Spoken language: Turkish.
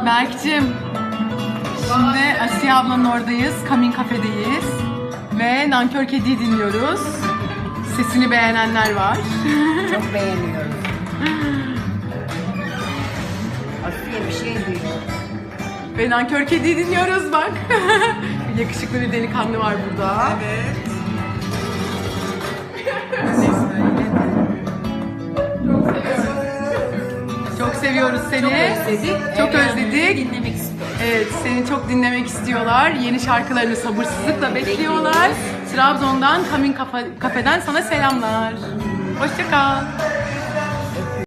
Berk'cim, şimdi Asiye ablanın oradayız, Kamin Kafe'deyiz ve Nankör Kedi'yi dinliyoruz. Sesini beğenenler var. Çok beğeniyorum. Asiye bir şey duyuyor. Ve Nankör Kedi'yi dinliyoruz bak. Yakışıklı bir delikanlı var burada. Evet. Çok seviyoruz seni. Çok özledik. Dinlemek istiyorum. Evet, seni çok dinlemek istiyorlar. Yeni şarkılarını sabırsızlıkla bekliyorlar. Trabzon'dan, Kamin Kafe'den sana selamlar. Hoşça kal.